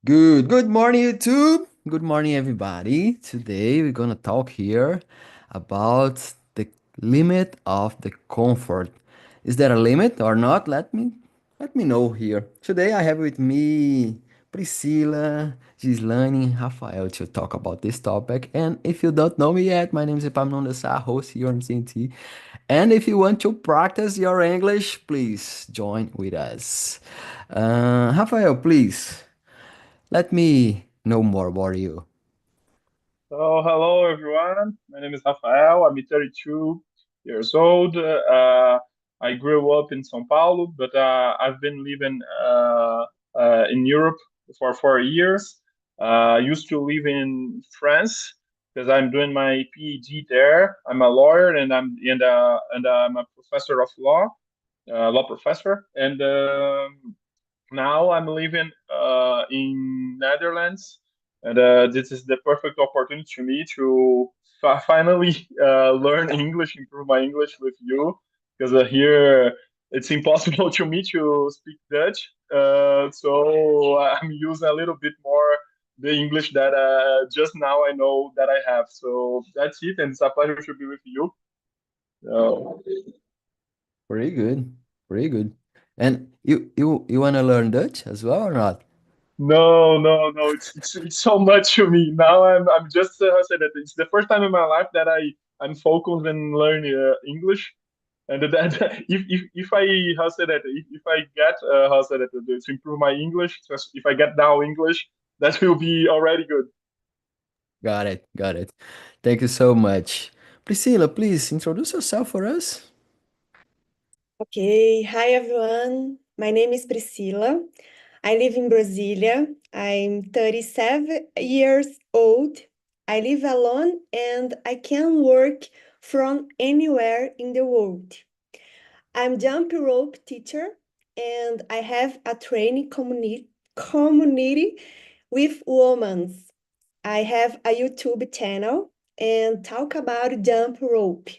Good morning, YouTube. Good morning, everybody. Today we're gonna talk here about the limit of the comfort. Is there a limit or not? Let me know here. Today I have with me Priscila, Gislaine, Rafael to talk about this topic. And if you don't know me yet, my name is Epaminondas Sá, host here on CNT. And if you want to practice your English, please join with us. Rafael, please. Let me know more about you. So, hello everyone. My name is Rafael. I'm 32 years old. I grew up in São Paulo, but I've been living in Europe for 4 years. I used to live in France because I'm doing my PhD there. I'm a lawyer and I'm a professor of law, law professor. And now I'm living in Netherlands, and this is the perfect opportunity to me to finally learn English, improve my English with you, because here it's impossible to me to speak Dutch. So I'm using a little bit more the English that just now I know that I have. So that's it, and it's a pleasure to be with you. Uh, Pretty good. Pretty good. And you wanna learn Dutch as well or not? No, no, no. It's so much to me. Now I'm just how to say that it's the first time in my life that I'm focused on learning English, and that if I how to say that if I get how to say that to improve my English, just if I get now English, that will be already good. Got it. Got it. Thank you so much. Priscilla, please introduce yourself for us. Okay, hi everyone. My name is Priscila. I live in Brasília. I'm 37 years old. I live alone and I can work from anywhere in the world. I'm jump rope teacher and I have a training community with women. I have a YouTube channel and talk about jump rope.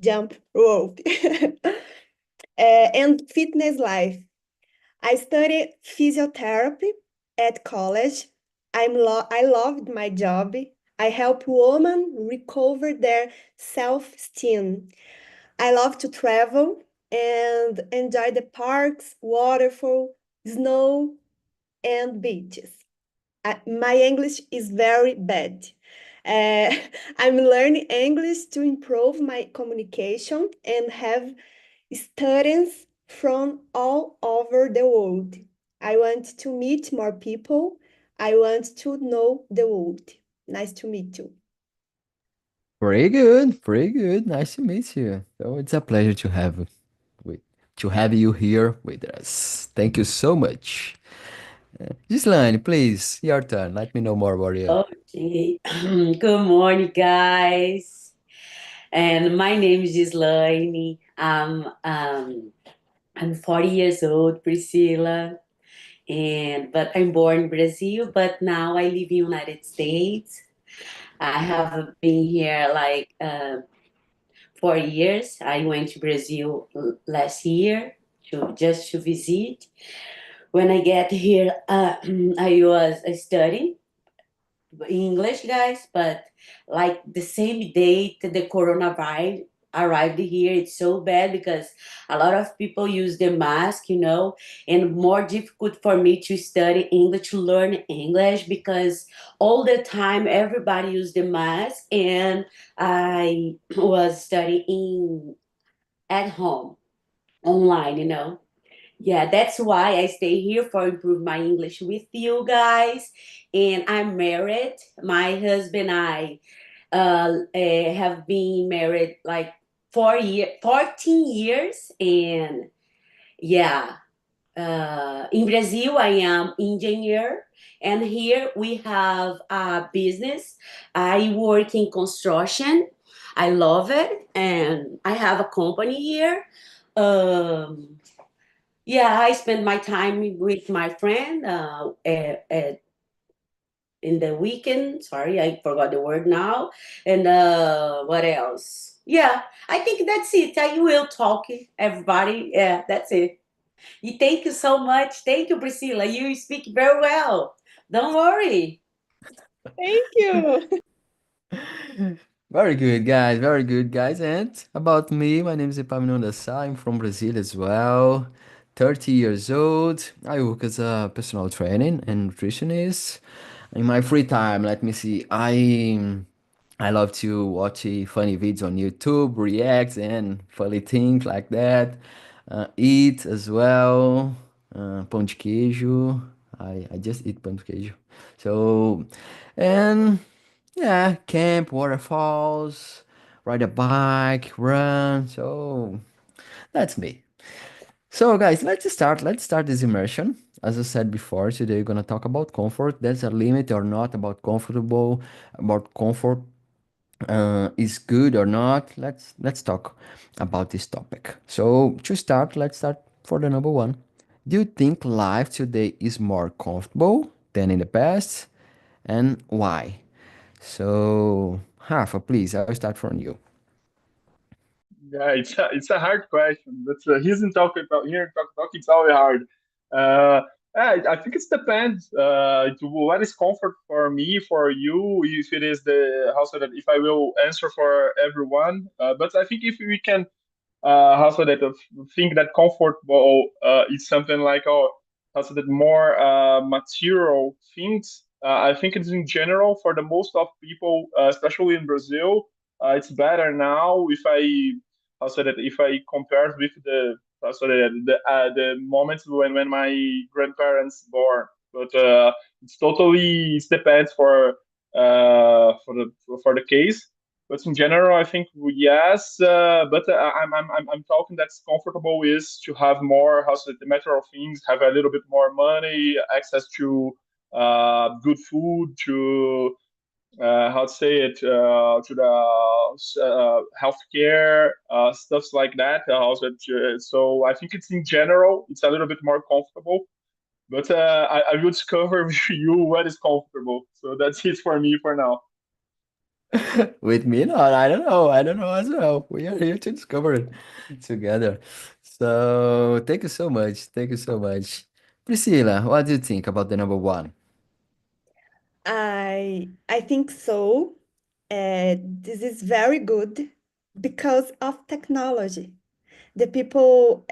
Jump rope. And fitness life. I studied physiotherapy at college. I loved my job. I help women recover their self-esteem. I love to travel and enjoy the parks, waterfall, snow, and beaches. My English is very bad. Uh, I'm learning English to improve my communication and have students from all over the world. I want to meet more people. I want to know the world. Nice to meet you. Pretty good. Pretty good. Nice to meet you. So it's a pleasure with to have you here with us. Thank you so much. Gislaine, please, your turn. Let me know more about you. Okay. Good morning, guys. And my name is Gislaine. I'm 40 years old, Priscilla, and but I'm born in Brazil, but now I live in United States. I have been here like 4 years. I went to Brazil last year to visit. When I get here, I was studying English, guys, but like the same date the coronavirus arrived here, it's so bad because a lot of people use the mask, and more difficult for me to study English, to learn English because all the time everybody used the mask, and I was studying at home online. Yeah, that's why I stay here for improve my English with you guys. And I'm married. My husband and I have been married like 14 years. And yeah, in Brazil, I am engineer. And here we have a business. I work in construction. I love it. And I have a company here. Um, yeah, I spend my time with my friend in the weekend. Sorry, I forgot the word now. And what else? Yeah, I think that's it. I will talk, everybody. Yeah, that's it. Thank you so much. Thank you, Priscilla. You speak very well. Don't worry. Thank you. Very good, guys. Very good, guys. And about me, my name is Epaminondas Sá. I'm from Brazil as well. 30 years old. I work as a personal training and nutritionist. In my free time, let me see. I love to watch funny videos on YouTube, react, and funny things like that. Eat as well. Pão de queijo. I just eat pão de queijo. So, and yeah, camp, waterfalls, ride a bike, run. So that's me. So guys, let's start. Let's start this immersion. As I said before, today we're gonna talk about comfort. There's a limit or not about comfortable, about comfort is good or not. Let's talk about this topic. So to start, let's start for the number one. Do you think life today is more comfortable than in the past, and why? So, Rafa, please, I'll start from you. Yeah, it's a hard question, but here in talk it's always hard. Uh, I think it depends. To what is comfort for me, for you, if it is the how so that if I will answer for everyone. But I think if we can also that think that comfortable is something like also that more material things. I think it's in general for the most of people, especially in Brazil, it's better now if I also that if I compare with the also the moments when my grandparents born. But it's totally it depends for the case. But in general, I think yes. But I'm talking that's comfortable is to have more how's it, the matter of things, have a little bit more money, access to good food, to how to say it, to the healthcare stuffs like that. So I think it's in general, it's a little bit more comfortable. But I will discover with you what is comfortable. So that's it for me for now. With me, not. I don't know. I don't know as well. We are here to discover it together. So, thank you so much. Thank you so much. Priscilla, what do you think about the number one? I think so. This is very good because of technology. The people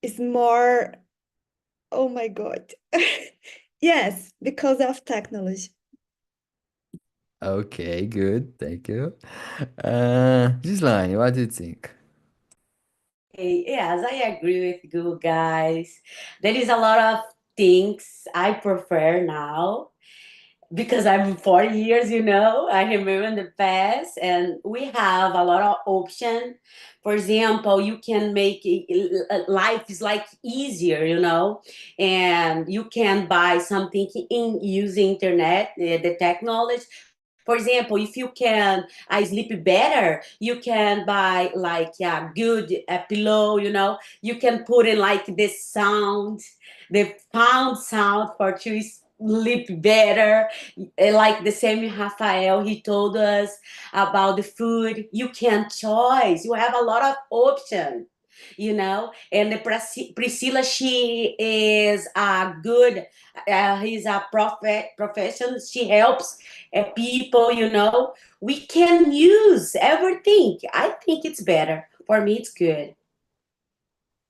is more, oh my God. Yes, because of technology. Okay, good. Thank you. Gislaine, what do you think? Okay, yes, I agree with you guys. There is a lot of things I prefer now because I'm 40 years, I remember in the past, and we have a lot of option. For example, you can make life is like easier, and you can buy something in using internet, the technology. For example, if you can sleep better, you can buy like good pillow, you can put in like this sound, the pound sound for to sleep better. Like the same Rafael, he told us about the food. You can choose. You have a lot of option, And the Priscilla, she is a good. He's a profession. She helps people. We can use everything. I think it's better for me. It's good.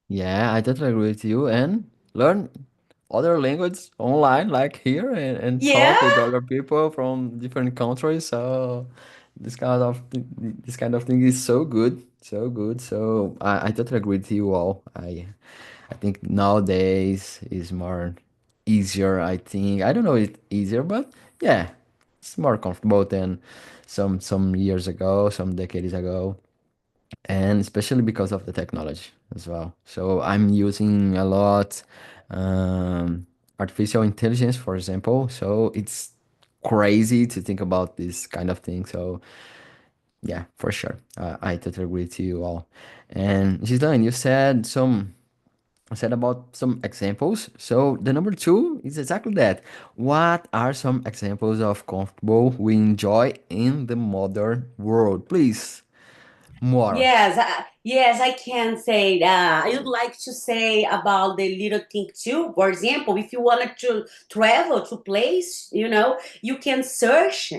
Yeah, I totally agree with you. And learn other language online, like here, and Yeah. talk with other people from different countries. So this kind of thing is so good, so good. So I totally agree with you all. I think nowadays is more easier. I think I don't know if easier, but yeah, it's more comfortable than some years ago, some decades ago, and especially because of the technology as well. So I'm using a lot artificial intelligence, for example. So it's crazy to think about this kind of thing. So yeah, for sure, I totally agree with you all. And Gislaine, you said about some examples. So the number two is exactly that. What are some examples of comfortable we enjoy in the modern world? Please, more. Yes, I can say that. I would like to say about the little thing too. For example, if you wanted to travel to place, you can search.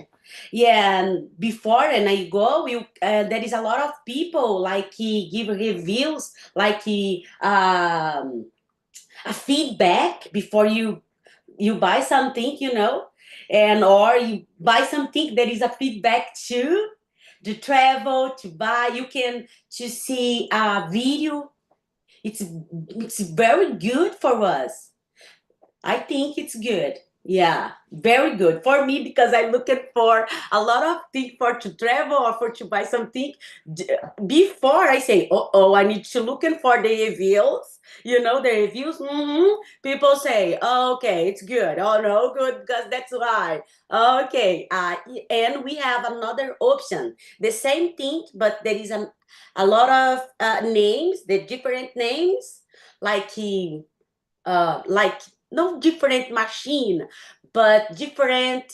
Yeah, and before and I go, there is a lot of people like give reviews, like a feedback before you buy something, and or you buy something there is a feedback too, to travel to buy you can to see a video. It's very good for us. I think it's good. Yeah, very good for me because I'm looking for a lot of things for to travel or for to buy something. Before I say, I need to looking for the reviews. The reviews. People say, okay, it's good. Oh no, good because that's why. Okay, and we have another option. The same thing, but there is a lot of names, the different names, like no different machine, but different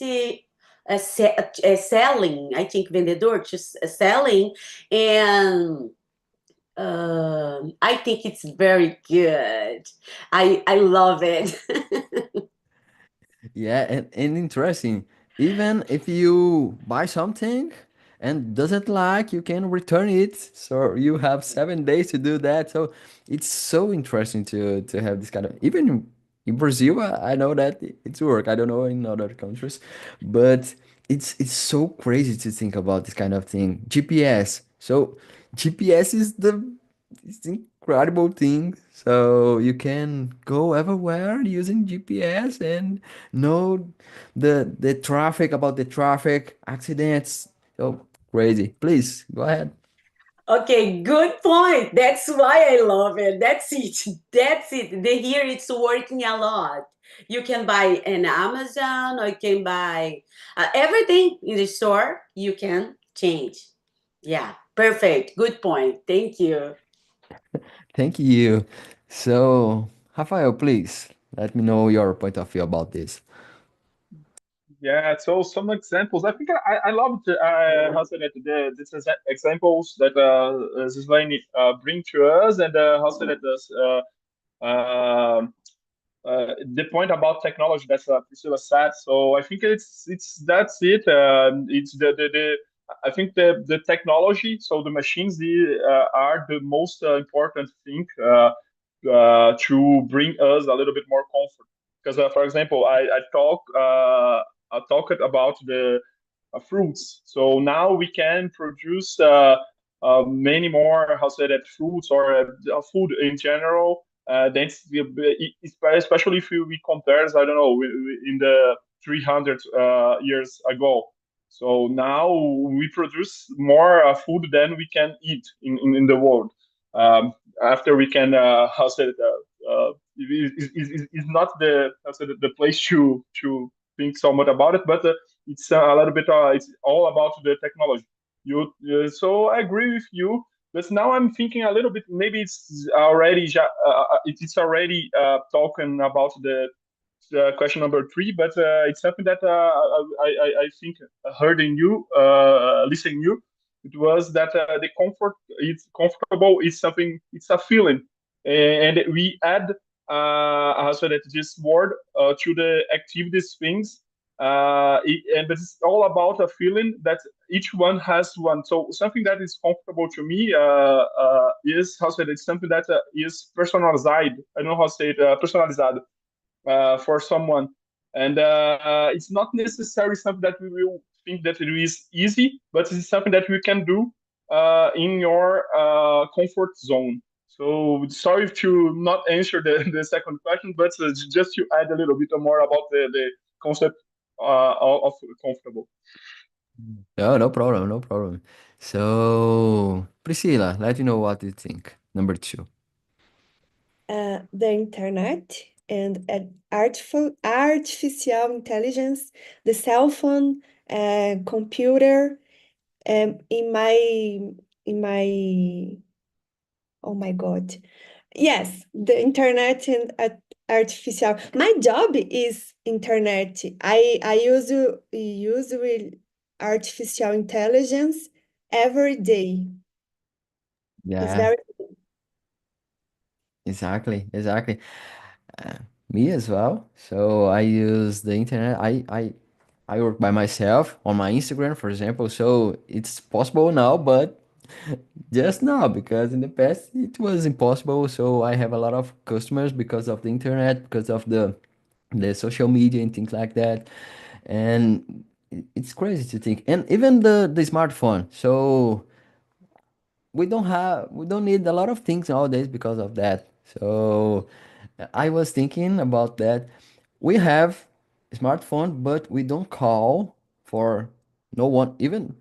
selling. I think vendedor just selling, and I think it's very good. I love it. Yeah, and interesting. Even if you buy something and doesn't like, you can return it. So you have 7 days to do that. So it's so interesting to have this kind of even in Brazil. I know that it's work. I don't know in other countries, but it's so crazy to think about this kind of thing. GPS. So GPS is the it's incredible thing. So you can go everywhere using GPS and know the traffic about the traffic accidents. So crazy. Please go ahead. Okay, good point. That's why I love it. That's it. That's it. The here it's working a lot. You can buy an Amazon or you can buy everything in the store. You can change. Yeah, perfect. Good point. Thank you. Thank you. So, Rafael, please let me know your point of view about this. Yeah, so some examples. I think I loved how said that these examples that Zizlane bring to us, and how said that the point about technology that Priscilla said. So I think it's that's it. It's the I think the technology, so the machines, are the most important thing to bring us a little bit more comfort. Because, for example, I talked about the fruits. So now we can produce many more, how say that, fruits or food in general. That's especially if we compare, I don't know, in the 300 years ago. So now we produce more food than we can eat in the world. After we can, how say it, is not the how say it, the place to think so much about it, but it's a little bit. It's all about the technology. So I agree with you. But now I'm thinking a little bit. Maybe it's already talking about the question number three, but it's something that I think heard in you, listening you. It was that the comfort, it's comfortable, is something. It's a feeling, and we add so that this word to the activities things, and this is all about a feeling that each one has one. So something that is comfortable to me is how to say it, it's something that is personalized. I don't know how to say it, personalized for someone. And it's not necessarily something that we will think that it is easy, but it's something that we can do in your comfort zone. So sorry to not answer the second question, but just to add a little bit more about the concept of comfortable. No, no problem, no problem. So, Priscilla, let me know what you think. Number two. The internet and artificial intelligence, the cell phone, computer, in my oh my God. Yes, the internet and artificial. My job is internet. I use with artificial intelligence every day. It's Yeah, very exactly, exactly. Uh, Me as well. So I use the internet. I work by myself on my Instagram, for example. So it's possible now, but just now because in the past it was impossible. So I have a lot of customers because of the internet, because of the social media and things like that. And it's crazy to think. And even the smartphone. So we don't need a lot of things nowadays because of that. So I was thinking about that. We have smartphone, but we don't call for no one, even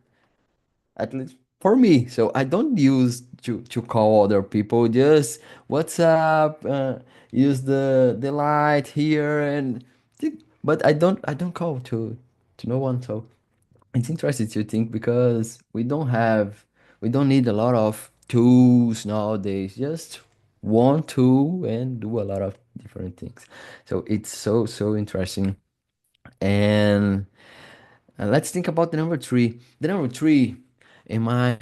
at least for me. So I don't use to call other people. Just WhatsApp, use the light here and but I don't call to no one. So it's interesting to think because we don't need a lot of tools nowadays. Just one tool and do a lot of different things. So it's so interesting. And let's think about the number three. The number three, in my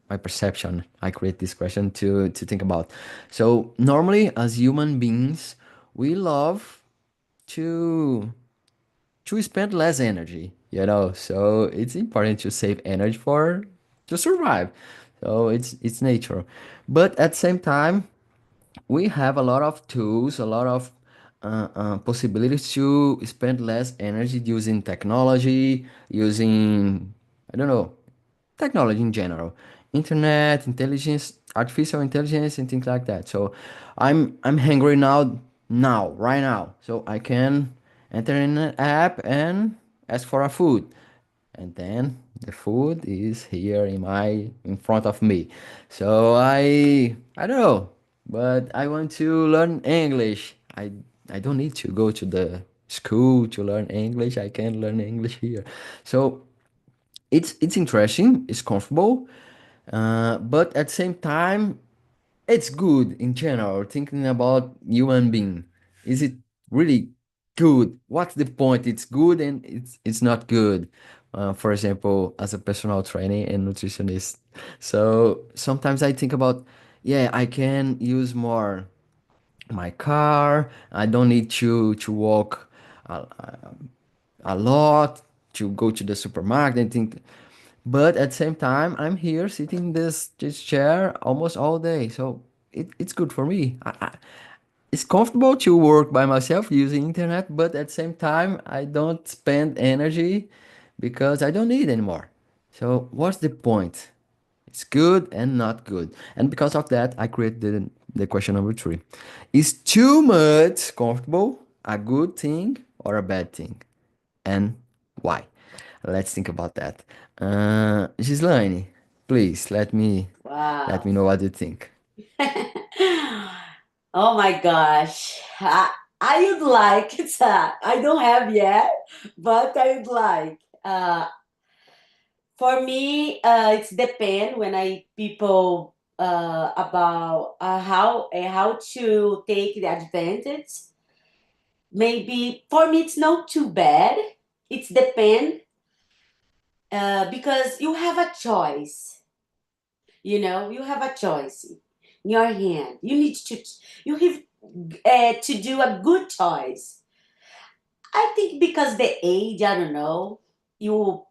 perception, I create this question to think about. So normally, as human beings, we love to spend less energy, so it's important to save energy for to survive. So it's nature, but at the same time we have a lot of tools, a lot of possibilities to spend less energy using technology, using, I don't know, technology in general, internet, intelligence, artificial intelligence, and things like that. So I'm hungry now, right now. So I can enter in an app and ask for a food, and then the food is here in front of me. So I don't know, but I want to learn English. I don't need to go to the school to learn English. I can learn English here. So it's interesting, it's comfortable, but at the same time, it's good in general. Thinking about human being, is it really good? What's the point? It's good and it's not good. For example, as a personal trainer and nutritionist, so sometimes I think about, yeah, I can use more my car. I don't need to walk a lot to go to the supermarket and think. But at the same time, I'm here sitting in this chair almost all day, so it's good for me. It's comfortable to work by myself using internet, but at the same time, I don't spend energy because I don't need anymore. So what's the point? It's good and not good. And because of that, I created the question number three. Is too much comfortable a good thing or a bad thing? And why? Let's think about that. Gislaine, please let Wow. me know what you think. Oh my gosh. I would like it's I don't have yet, but I would like. For me, it's depend when I people about how to take the advantage. Maybe for me it's not too bad. It's depend because you have a choice. You know, you have a choice in your hand. You have to do a good choice. I think because the age, I don't know, you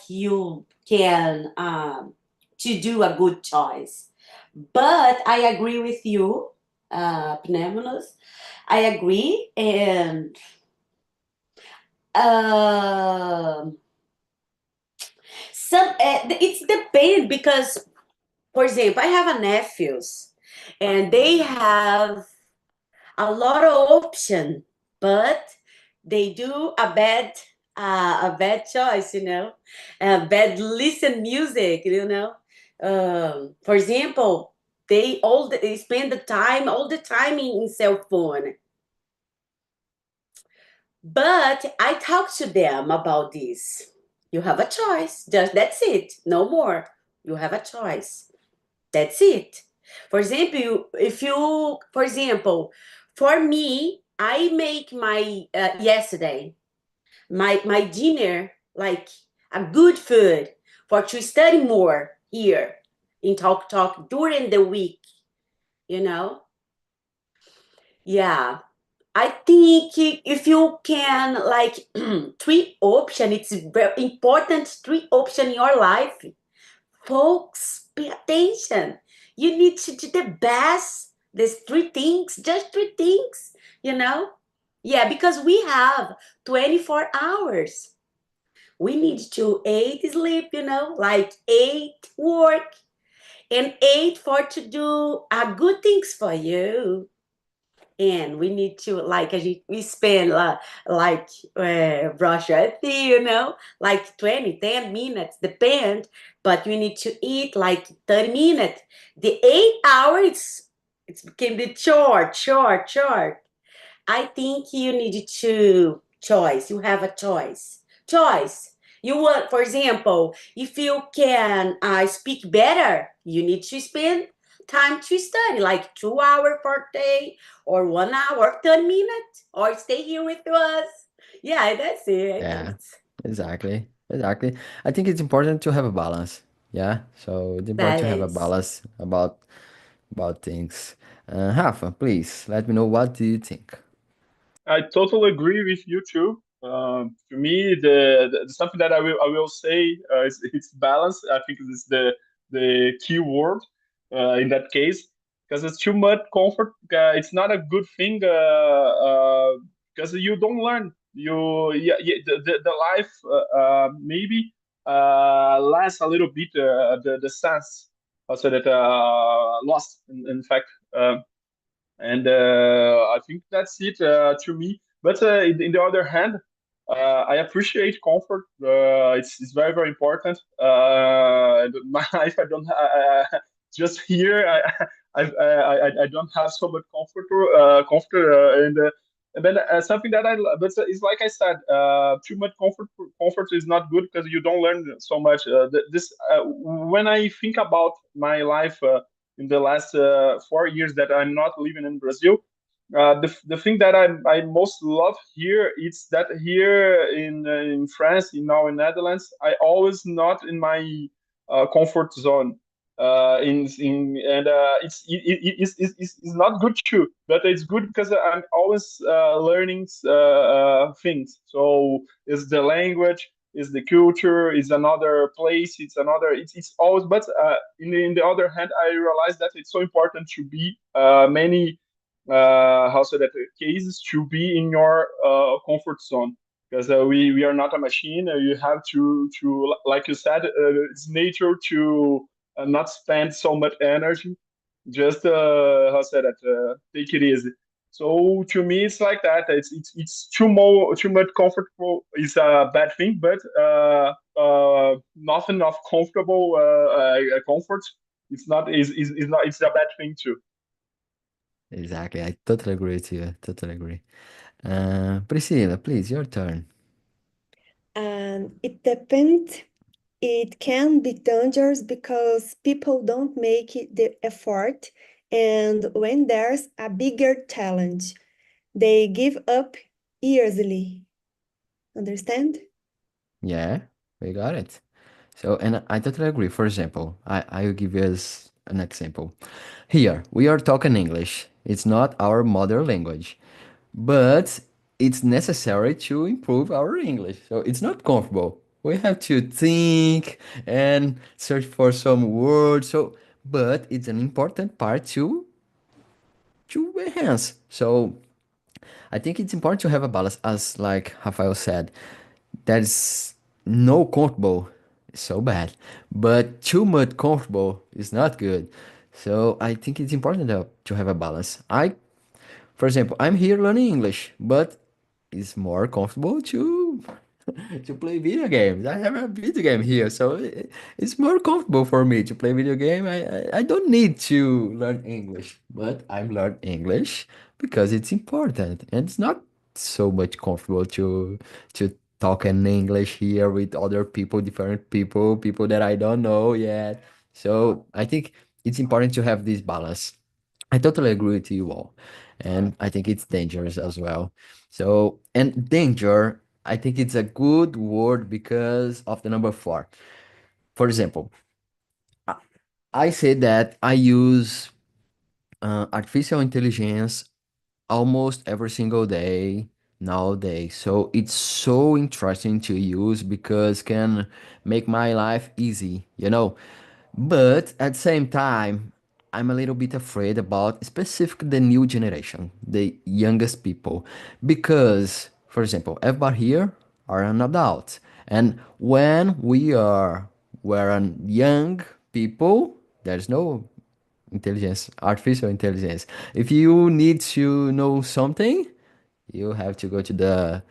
you can to do a good choice. But I agree with you, Pneumos. I agree, and um it's depend because, for example, I have a nephews, and they have a lot of option, but they do a bad choice, you know, a bad listen music, you know. For example, they spend the time all the time in cell phone. But I talk to them about this. You have a choice. Just that's it. No more. You have a choice. That's it. For example, if you, for example, for me, I make my yesterday my dinner like a good food for to study more here in Talk Talk during the week, you know? Yeah. I think if you can like three option, it's very important three option in your life. Folks, pay attention. You need to do the best. There's three things, just three things, you know? Yeah, because we have 24 hours. We need to 8 sleep, like 8 work and 8 for to do good things for you. And we need to like we spend like brush our teeth, like 10 minutes, depend, but you need to eat like 30 minutes. The 8 hours, it's became the short. I think you need to choice. You have a choice. You want, for example, if you can speak better, you need to spend time to study, like 2 hours per day, or 1 hour, 10 minutes, or stay here with us. Yeah, that's it. I think Yeah, exactly. Exactly. I think it's important to have a balance. Yeah. So it's important to have a balance. balance about things. Rafa, please let me know what do you think? I totally agree with you too. To me, something that I will say is it's balance. I think is the key word in that case, because it's too much comfort. It's not a good thing because you don't learn. The life maybe lasts a little bit the sense also that lost in fact. And I think that's it to me. But in the other hand, I appreciate comfort. It's very very important. My life, I don't just here. I don't have so much comfort and then something that but it's like I said, too much comfort is not good because you don't learn so much. This when I think about my life. In the last 4 years that I'm not living in Brazil. The thing that I most love here is that here in France, now in Netherlands, I always not in my comfort zone. In and it's not good too, but it's good because I'm always learning things. So is the language, is the culture, is another place, it's always. But in the other hand, I realize that it's so important to be many how say that cases to be in your comfort zone because we are not a machine. You have to like you said, it's nature to not spend so much energy. Just how say that take it easy. So to me, it's like that. It's too much comfortable is a bad thing, but nothing of comfortable comfort. It's not is not it's a bad thing too. Exactly. I totally agree with you. Totally agree. Priscilla, please, your turn. And it depends. It can be dangerous because people don't make the effort, and when there's a bigger challenge, they give up easily. Understand? Yeah, we got it. So, and I totally agree. For example, I will give you as an example. Here, we are talking English. It's not our mother language, but it's necessary to improve our English. So it's not comfortable. We have to think and search for some words. So, but it's an important part to enhance. So I think it's important to have a balance, as like Rafael said. There's no comfortable is so bad, but too much comfortable is not good. So I think it's important to have a balance. For example, I'm here learning English, but it's more comfortable to play video games. I have a video game here, so it's more comfortable for me to play video game. I don't need to learn English, but I'm learning English because it's important, and it's not so much comfortable to talk in English here with other people, different people, people that I don't know yet. So I think it's important to have this balance. I totally agree with you all. And I think it's dangerous as well. So, and danger, I think it's a good word because of the number four. For example, I say that I use artificial intelligence almost every single day nowadays. So it's so interesting to use because can make my life easy, you know. But at the same time, I'm a little bit afraid about specific the new generation, the youngest people, because, for example, everybody here are an adult, and when we're young people, there's no intelligence, artificial intelligence. If you need to know something, you have to go to the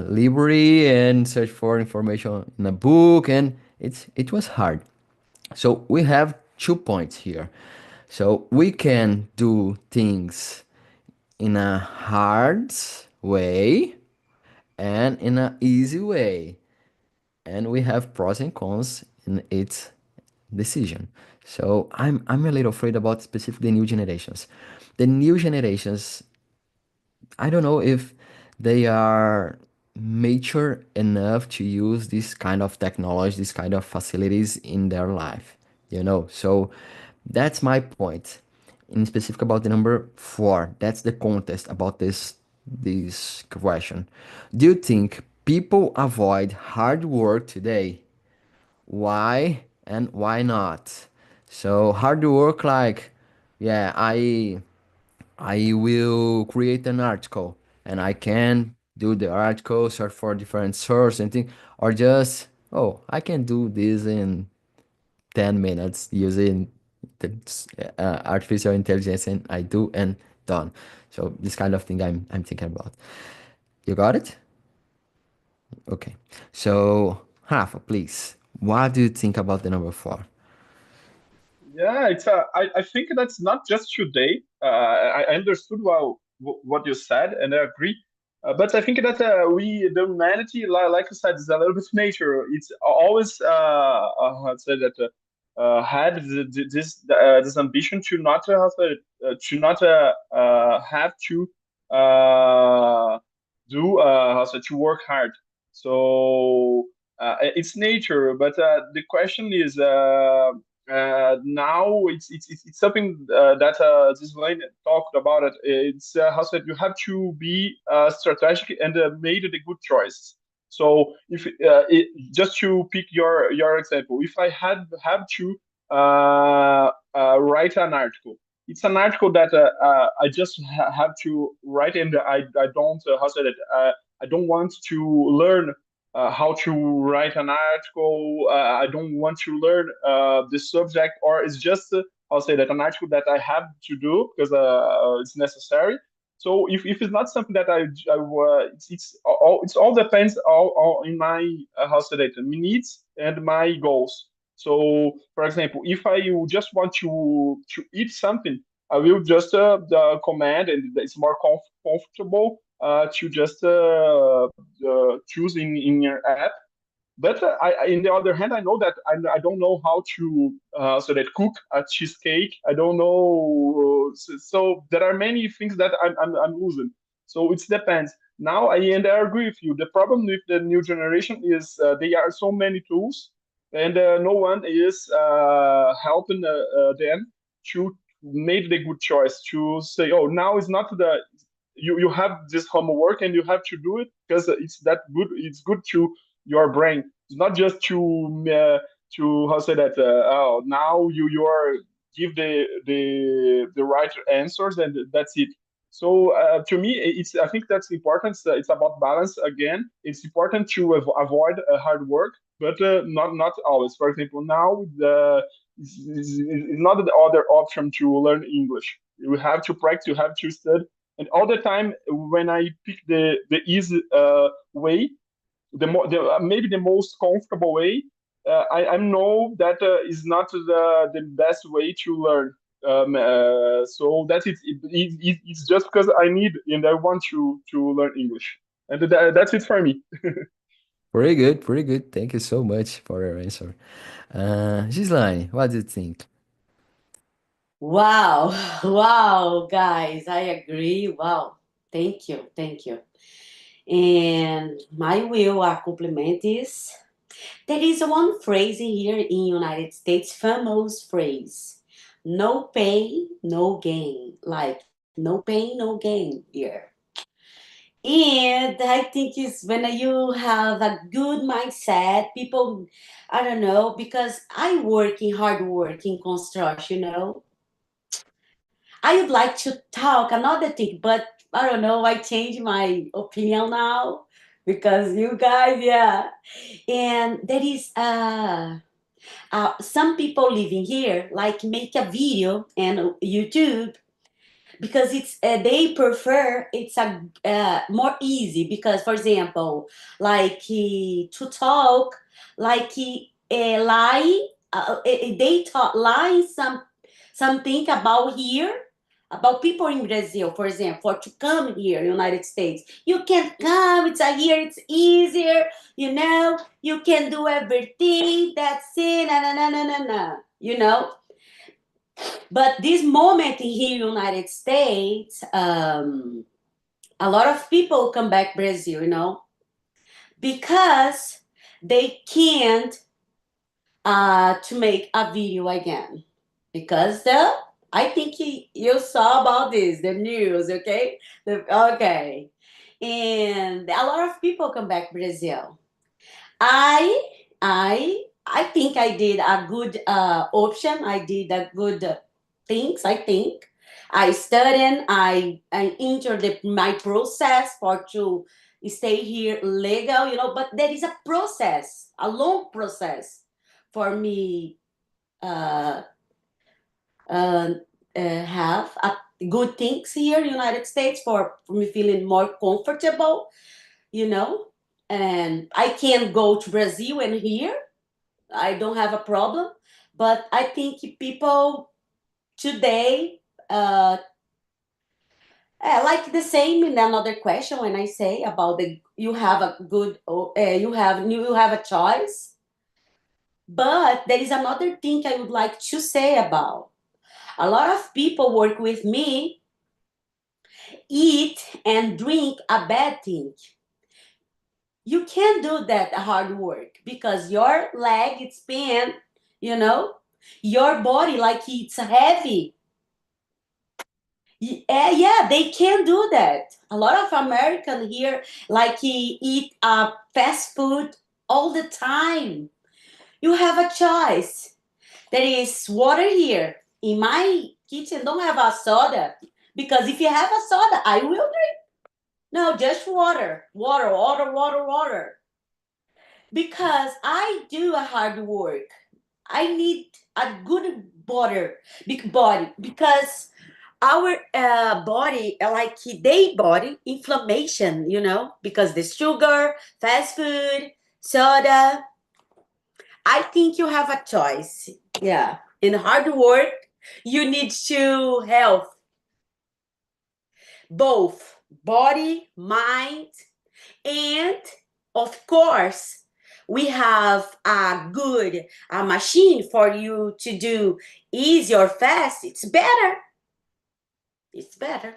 library and search for information in a book, and it was hard. So we have 2 points here. So we can do things in a hard way and in an easy way. And we have pros and cons in its decision. So I'm a little afraid about specifically the new generations. The new generations, I don't know if they are mature enough to use this kind of technology, this kind of facilities in their life, you know. So that's my point. In specific about the number four, that's the contest about this question. Do you think people avoid hard work today? Why and why not? So hard work, like, yeah, I will create an article and I can do the article, search for different source and thing, or just, oh, I can do this in 10 minutes using the artificial intelligence and I do and done. So this kind of thing I'm thinking about. You got it? Okay. So Rafa, please, what do you think about the number four? Yeah, I think that's not just today. I understood what you said, and I agree. But I think that the humanity, like you said, is a little bit nature. It's always how to say that had this ambition to not to not have to do how to say, to work hard. So it's nature, but the question is. Now it's something that this line talked about it. It's how said you have to be strategic and made the good choice. So if just to pick your example, if I have to write an article, it's an article that I just have to write, and I don't how said it I don't want to learn how to write an article. I don't want to learn the subject, or it's just I'll say that an article that I have to do because it's necessary. So if it's not something that it's all depends all in my how say that needs and my goals. So for example, if I just want to eat something, I will just the command, and it's more comfortable to just choose in your app. But in the other hand, I know that I don't know how to so that cook a cheesecake. I don't know. So there are many things that I'm losing. So it depends. Now, I agree with you. The problem with the new generation is there are so many tools, and no one is helping them to make the good choice to say, oh, now is not the you have this homework and you have to do it because it's that good. It's good to your brain. It's not just to how say that. Oh, now you are give the right answers and that's it. So to me, it's I think that's important. It's about balance again. It's important to avoid hard work, but not always. For example, now it's not the other option to learn English. You have to practice. You have to study, and all the time when I pick the easy way, maybe the most comfortable way, I know that is not the best way to learn. So that's it's just because I need and I want to learn English, and that's it for me. Pretty good, pretty good. Thank you so much for your answer. Gislaine, what do you think? Wow, wow, guys, I agree. Wow, thank you, thank you. And my will, a compliment is There is one phrase here in United States, famous phrase, no pain, no gain. Like, no pain, no gain here. And I think it's when you have a good mindset, people, I don't know, because I work in hard work in construction, I would like to talk another thing, but I don't know, I change my opinion now because you guys, yeah. And there is some people living here like make a video and YouTube because it's they prefer it's a more easy because for example like to talk like lie they talk lie something about here about people in Brazil, for example, for to come here United States. You can come, it's a here, it's easier, you can do everything, that's it, na na na na na na, but this moment in here United States, a lot of people come back Brazil, because they can't to make a video again because I think you saw about this the news, okay, okay, and a lot of people come back Brazil. I think I did a good option. I did a good things. I think I studied. I entered my process for to stay here legal. But there is a process, a long process for me uh, uh, have good things here in United States for me feeling more comfortable. You know, and I can go to Brazil and here I don't have a problem. But I think people today, like the same in another question when I say about the you have a good, you have a choice. But there is another thing I would like to say about. A lot of people work with me, eat and drink a bad thing. You can't do that hard work because your leg it's pain, you know, your body like it's heavy. Yeah, they can do that. A lot of American here like he eat fast food all the time. You have a choice. There is water here. In my kitchen don't have a soda because if you have a soda, I will drink. No, just water. Water, water, water, water. Because I do a hard work. I need a good big body because our body, like they body, inflammation, because the sugar, fast food, soda. I think you have a choice. Yeah. In hard work, you need to health both body, mind, and of course, we have a good machine for you to do easy or fast. It's better. It's better.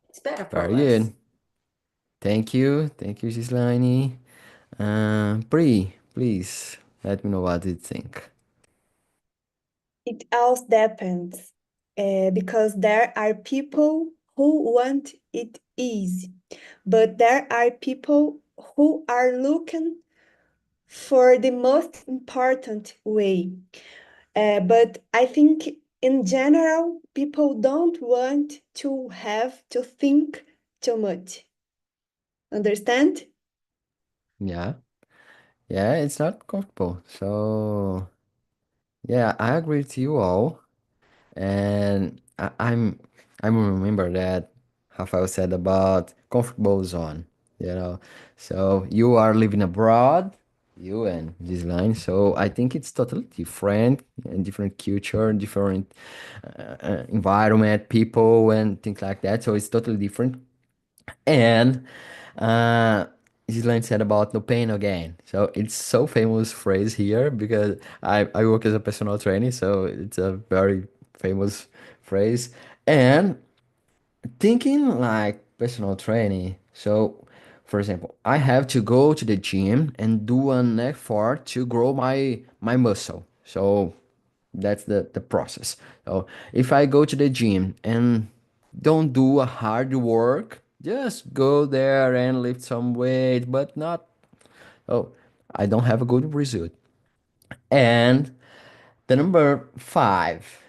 It's better for Very us. good. Thank you, Gislaine. Pri, please let me know what you think. It all depends, because there are people who want it easy, but there are people who are looking for the most important way. But I think in general, people don't want to have to think too much. Understand? Yeah, yeah, it's not comfortable. So, yeah, I agree with you all. And I'm remember that Rafael said about comfortable zone, you know. So you are living abroad, you and this line. So I think it's totally different and different culture, different environment, people and things like that. So it's totally different. And uh Ghislaine said about no pain, no gain. So it's so famous phrase here because I work as a personal trainer, so it's a very famous phrase. And thinking like personal training, so For example, I have to go to the gym and do an effort to grow my muscle. So that's the process. So if I go to the gym and don't do a hard work, just go there and lift some weight, but not, oh, I don't have a good result. And the number five,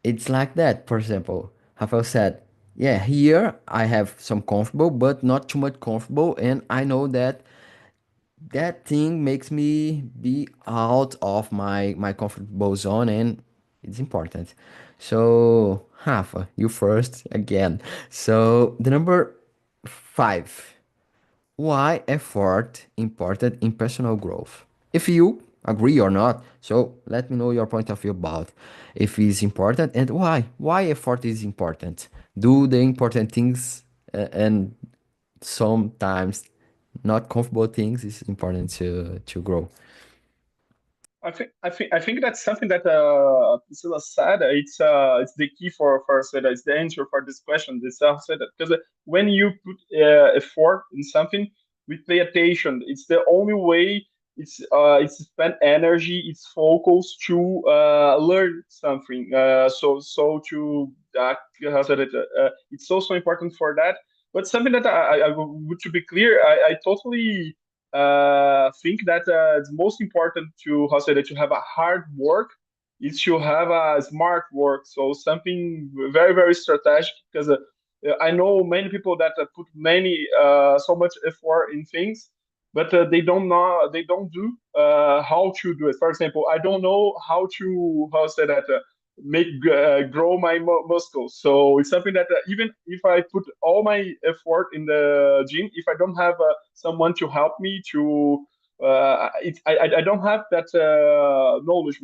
it's like that. For example, Rafael said, yeah, here I have some comfortable, but not too much comfortable. And I know that that thing makes me be out of my comfortable zone, and it's important. So, Rafa, you first again. So, the number five, why effort important in personal growth? If you agree or not, so let me know your point of view about if it's important and why. Why effort is important? Do the important things and sometimes not comfortable things is important to grow. I think that's something that Priscilla said. It's the key for said it's the answer for this question. This said that because when you put effort in something, we pay attention. It's the only way. It's spend energy. It's focus to learn something. So to how said it. It's also important for that. But something that I would to be clear, I totally think that it's most important to how say that you have a hard work is to have a smart work. So something very strategic because I know many people that put many so much effort in things, but they don't do how to do it. For example, I don't know how to how say that. Make grow my muscles. So it's something that even if I put all my effort in the gym, if I don't have someone to help me to, I don't have that knowledge.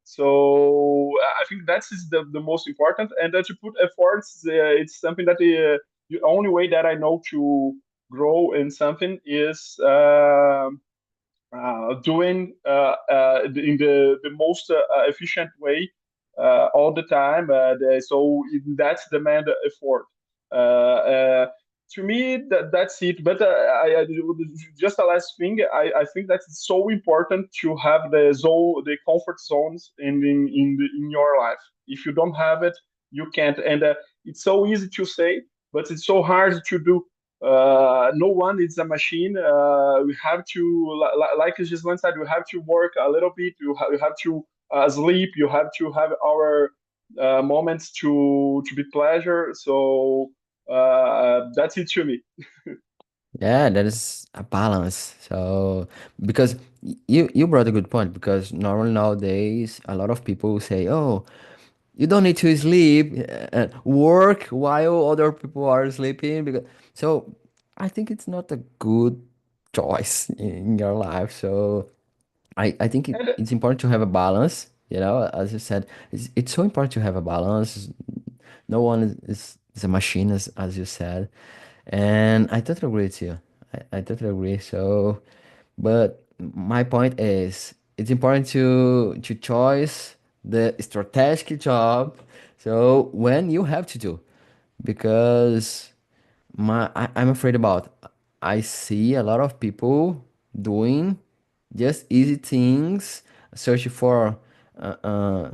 So I think that is the most important, and that you put efforts. It's something that the only way that I know to grow in something is doing in the most efficient way all the time. So that's demand effort. To me, that's it. But just a last thing, I think that it's so important to have the comfort zones in your life. If you don't have it, you can't. And it's so easy to say, but it's so hard to do. No one is a machine. We have to, like Gislan said, we have to work a little bit. You have to sleep. You have to have our moments to be pleasure. So that's it to me. Yeah, that is a balance. So because you brought a good point because normally nowadays a lot of people say, "Oh, you don't need to sleep, work while other people are sleeping." Because so I think it's not a good choice in your life. So I think And it's important to have a balance. You know, as you said, it's so important to have a balance. No one is a machine, as you said. And I totally agree with you. I totally agree. So, but my point is, it's important to choose the strategic job. So when you have to do, because I'm afraid about. I see a lot of people doing just easy things, searching for uh, uh,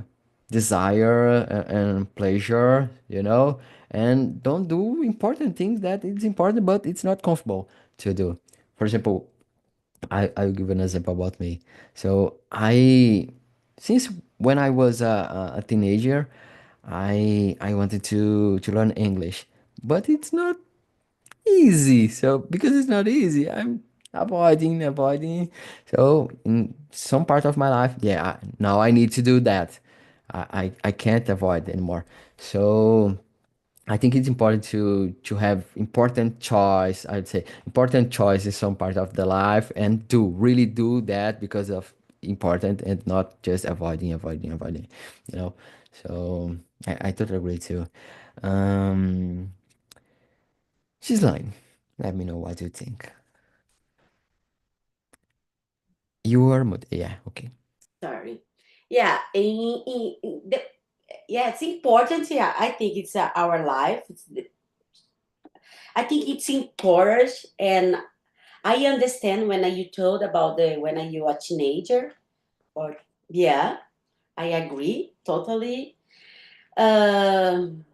desire and pleasure, and don't do important things that it's important, but it's not comfortable to do. For example, I'll give an example about me. So since when I was a teenager, I wanted to learn English, but it's not easy. So because it's not easy, I'm avoiding. So in some part of my life, yeah, now I need to do that. I can't avoid anymore. So I think it's important to have important choice. I'd say important choice in some part of the life and to really do that because of important and not just avoiding. You know. So I totally agree too. Um, she's lying. Let me know what you think. You are mood. Yeah, okay. Sorry. Yeah, yeah, it's important. Yeah, I think it's our life. I think it's important, and I understand when you told about when you are a teenager, or yeah, I agree totally. Um,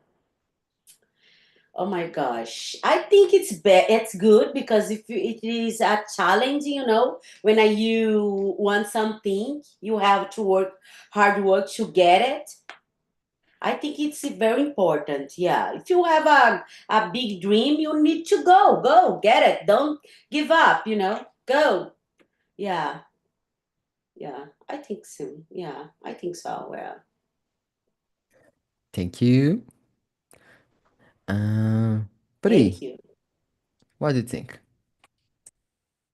oh my gosh, I think it's good because if it is a challenge, when you want something, you have to work hard work to get it. I think it's very important. Yeah. If you have a big dream, you need to go, get it. Don't give up, go. Yeah. Yeah. I think so. Yeah. I think so. Well, Thank you. Uh, thank Pri, you. what do you think?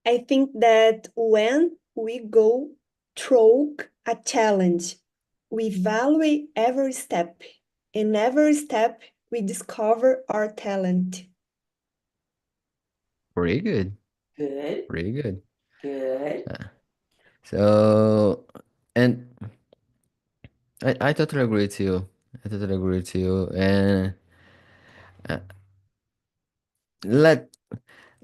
I think that when we go through a challenge, we value every step. In every step, we discover our talent. Pretty good. Good. Pretty good. Good. So, and I totally agree with you. I totally agree with you. And uh, let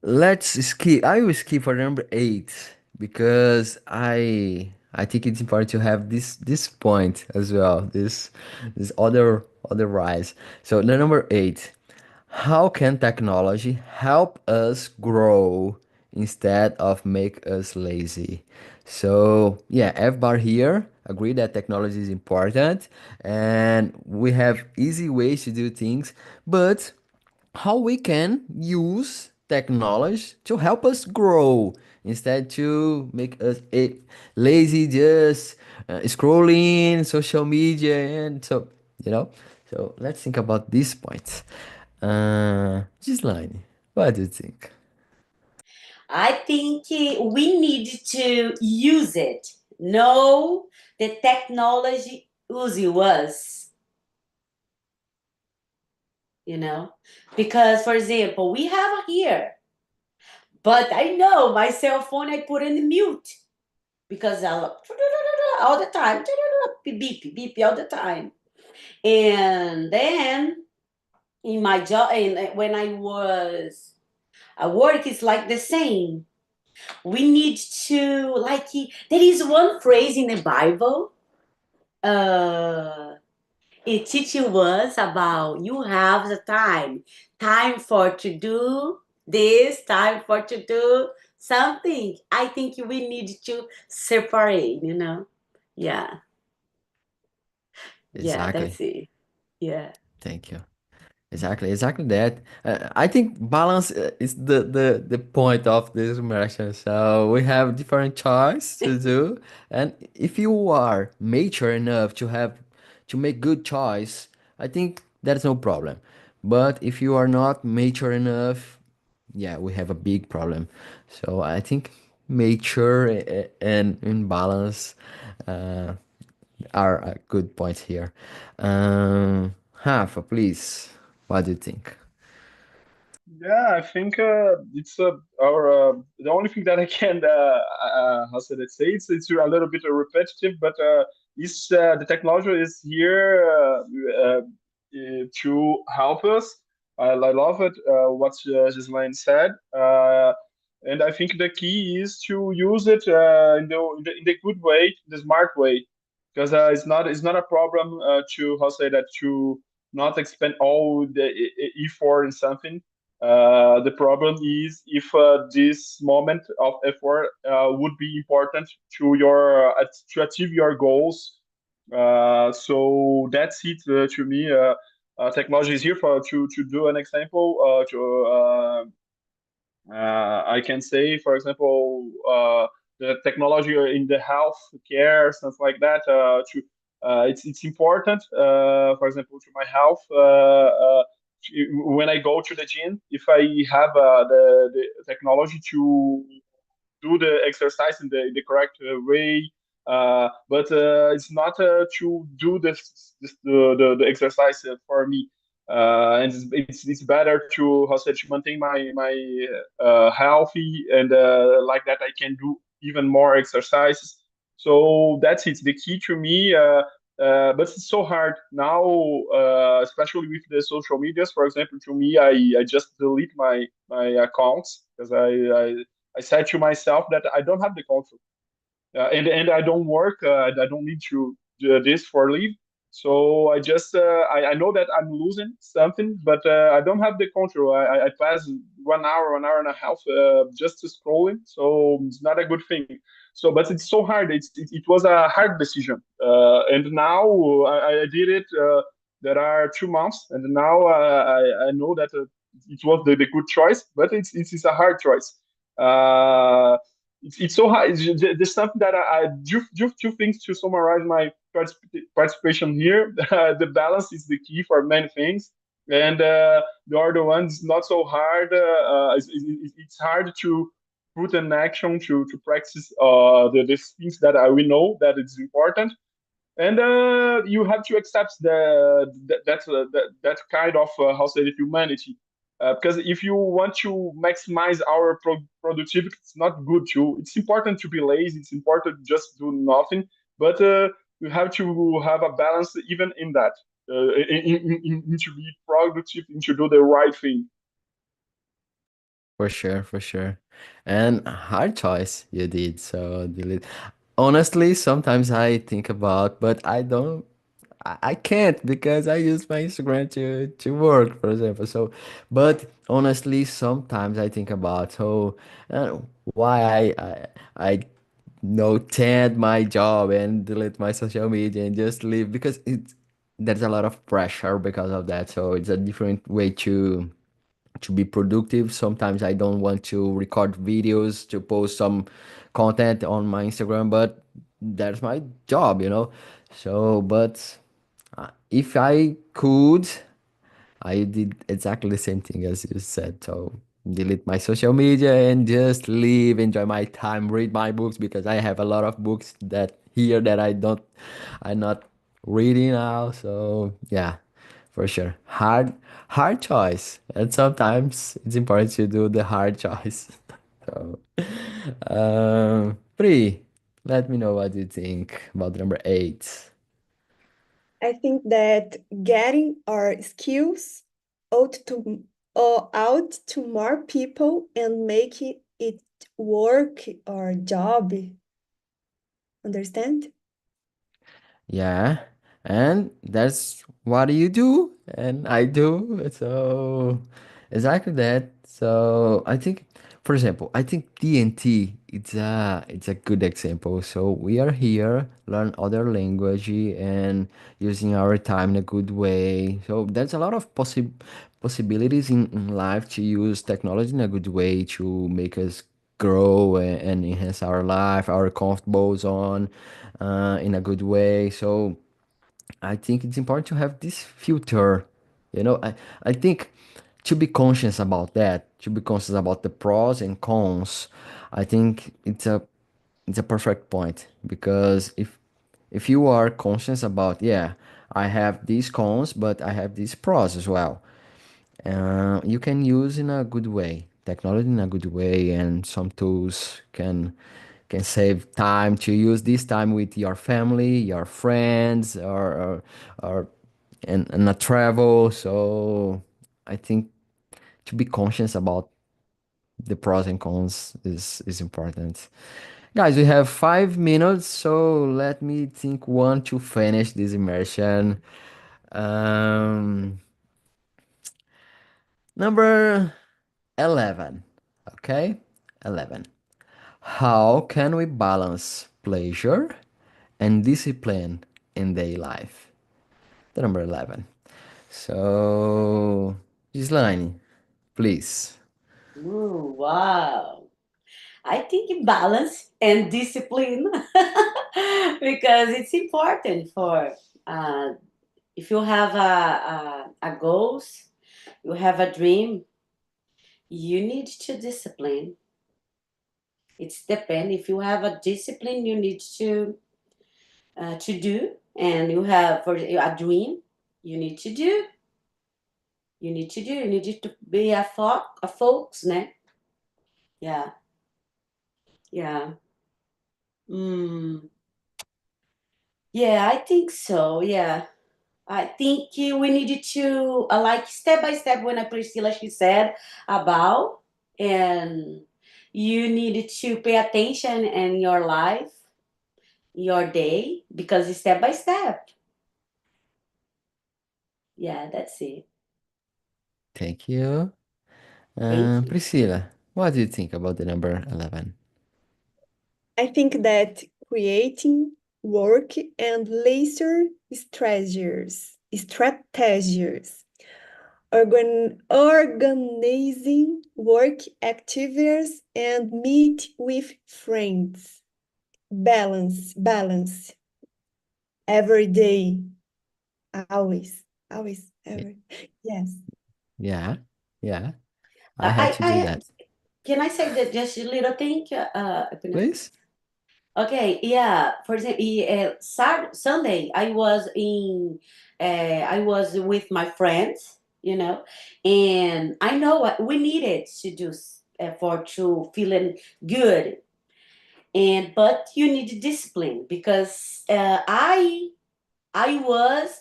let's skip. I will skip for number 8 because I think it's important to have this point as well. This other rise. So the number 8. How can technology help us grow instead of make us lazy? So yeah, everybody here agree that technology is important and we have easy ways to do things, but how we can use technology to help us grow instead to make us lazy, just scrolling social media, and so you know so let's think about these points. Gislaine, what do you think? I think we need to use it. Know the technology using us, you know? Because, for example, we have here, but I know my cell phone I put in mute because I all the time, beep, beep, beep all the time. And then in my job, and when I was at work, it's like the same. We need to there is one phrase in the Bible. It teaches us about you have the time for to do this, time for to do something. I think we need to separate. Yeah, yeah, Exactly. that's it. Yeah. Thank you. Exactly that. I think balance is the point of this immersion. So we have different choice to do, and if you are mature enough to make good choice, I think that's no problem. But if you are not mature enough, yeah, we have a big problem. So I think mature and in balance uh, are good points here. Rafa, please, what do you think? Yeah, I think it's our the only thing that I can how should I say it's a little bit repetitive, but is the technology is here to help us. I love it what Ghislaine said, and I think the key is to use it in the good way, the smart way, because it's not a problem to how say that to not expend all the effort in something. The problem is if this moment of effort would be important to achieve your goals. So that's it to me. Technology is here for to do an example. I can say, for example, the technology in the health care, stuff like that. It's important. For example, to my health. When I go to the gym, if I have the technology to do the exercise in the correct way, but it's not to do the exercise for me. And it's better to how said to maintain my healthy and like that I can do even more exercises. So that's it. The key to me. But it's so hard now, especially with the social medias. For example, to me, I just delete my accounts because I said to myself that I don't have the control, and I don't work. I don't need to do this for leave. So I just I know that I'm losing something, but I don't have the control. I pass 1 hour, 1 hour and a half just scrolling, so it's not a good thing. So, but it's so hard. It was a hard decision, and now I did it. There are 2 months, and now I know that it was the good choice, but it's a hard choice. Uh, it's so hard. There's something that two things to summarize my participation here. The balance is the key for many things, and the other one is not so hard. It's hard to put an action to practice the things that we know that it's important, and you have to accept that kind of how say it, humanity, because if you want to maximize our productivity, it's not good to it's important to be lazy, it's important to just do nothing, but you have to have a balance even in that, to be productive and to do the right thing. For sure, for sure. And hard choice you did. So delete. Honestly, sometimes I think about, but I don't. I can't because I use my Instagram to work, for example. So, but honestly, sometimes I think about why I tend my job and delete my social media and just leave because there's a lot of pressure because of that. So it's a different way to be productive. Sometimes I don't want to record videos to post some content on my Instagram, but that's my job. So, but if I could, I did exactly the same thing as you said. So delete my social media and just live, enjoy my time, read my books because I have a lot of books that here that I'm not reading now. So yeah, for sure. Hard choice. And sometimes it's important to do the hard choice. So Pri, let me know what you think about number 8. I think that getting our skills out to more people and making it work or job. Understand? Yeah, and that's what you do, and I do. So exactly that. So I think, for example, I think TNT it's a good example. So we are here, learn other language and using our time in a good way. So there's a lot of possibilities in life to use technology in a good way to make us grow and enhance our life, our comfortable zone in a good way. So I think it's important to have this filter. I think to be conscious about that, to be conscious about the pros and cons, I think it's a perfect point because if you are conscious about, yeah, I have these cons, but I have these pros as well. You can use in a good way, technology in a good way, and some tools can save time to use this time with your family, your friends, or and a travel. So I think to be conscious about the pros and cons is important. Guys, we have 5 minutes, so let me think one to finish this immersion. Um, number 11. Okay, 11. How can we balance pleasure and discipline in daily life? The number 11. So, Gislaine, please. Ooh, wow. I think balance and discipline because it's important for uh, if you have a goals, you have a dream, you need to discipline. It's depend if you have a discipline you need to do, and you have for a dream you need to do. You need to be a folks, né? Yeah, yeah. Mm. Yeah, I think so. Yeah. I think we needed to, like, step by step, when Priscilla, she said about, and you needed to pay attention in your life, your day, because it's step by step. Yeah, that's it. Thank you. Thank you. Priscilla, what do you think about the number 11? I think that creating work and leisure strategies, organizing work activities and meet with friends, balance every day, always, Y- ever. Yes. Yeah, yeah, I have I, to do I that. can I say that just a little thing? Please? Okay, yeah. For example, Sunday, I was with my friends, and I know what we needed to do, for to feeling good, and but you need discipline, because I was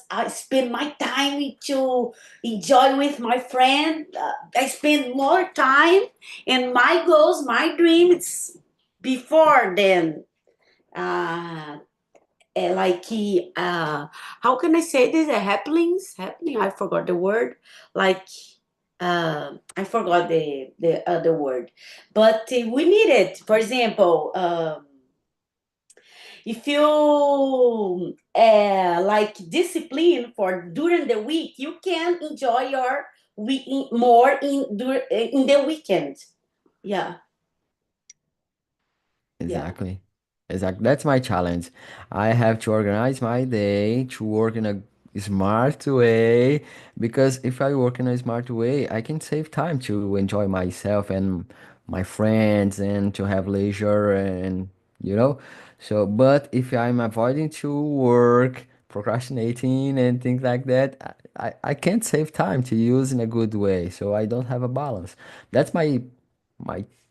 I spend my time to enjoy with my friend. I spend more time in my goals, my dreams before then. Uh, like, how can I say this? Happening. I forgot the word. Like, I forgot the other word, but we need it. For example, if you like discipline for during the week, you can enjoy your week more in the weekend. Yeah, yeah. Exactly. Exactly. That's my challenge. I have to organize my day to work in a smart way because if I work in a smart way, I can save time to enjoy myself and my friends and to have leisure and you know. So, but if I'm avoiding to work, procrastinating and things like that, I can't save time to use in a good way. So I don't have a balance. That's my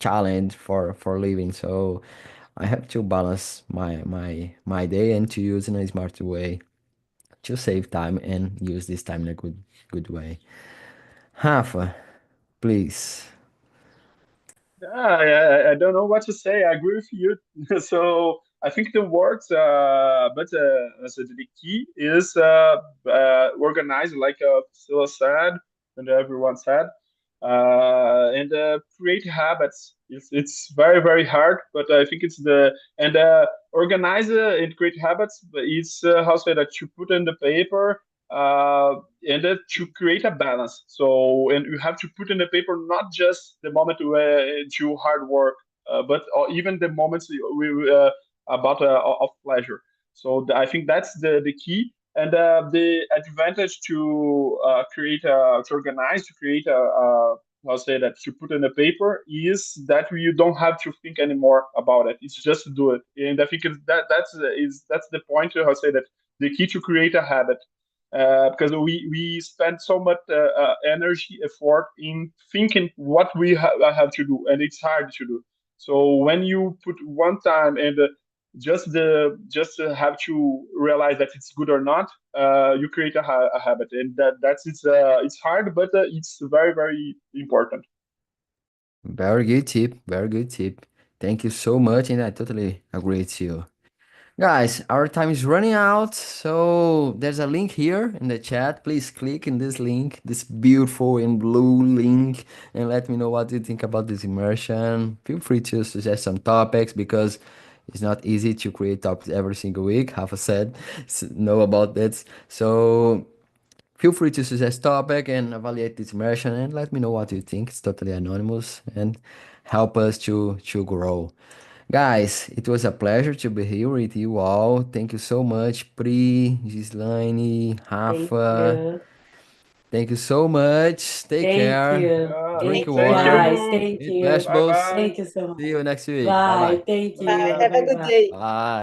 challenge for living. So I have to balance my day and to use in a smart way to save time and use this time in a good way. Rafa, please. I don't know what to say. I agree with you. So I think the words, so the key is organize, like Priscilla said, and everyone said, and create habits. It's very very hard, but I think it's the and organize and create habits. Is how say that you put in the paper and to create a balance. So, and you have to put in the paper not just the moment where you hard work, but even the moments about of pleasure. So I think that's the key. And the advantage to create to organize, to create I'll say that to put in the paper is that you don't have to think anymore about it. It's just to do it. And I think that's the point. I'll say that the key to create a habit because we spend so much energy, effort in thinking what we have to do, and it's hard to do. So when you put one time and just have to realize that it's good or not, you create a habit, and it's hard, but it's very very important. Very good tip. Very good tip. Thank you so much, and I totally agree with you. Guys, our time is running out, so there's a link here in the chat. Please click in this link, this beautiful and blue link, and let me know what you think about this immersion. Feel free to suggest some topics because it's not easy to create topics every single week. Rafa said, know about that. So feel free to suggest topic and evaluate this immersion and let me know what you think. It's totally anonymous and help us to grow. Guys, it was a pleasure to be here with you all. Thank you so much, Pri, Gislaine, Thank Rafa. you. Thank you so much. Take Thank care. you. Drink Thank Thank you. Guys, warm. you. thank Eat you. Bye vegetables. bye. Thank you so much. See you next week. Bye Bye. bye. Thank Bye Bye. you. bye. Have a Bye good bye. day. Bye.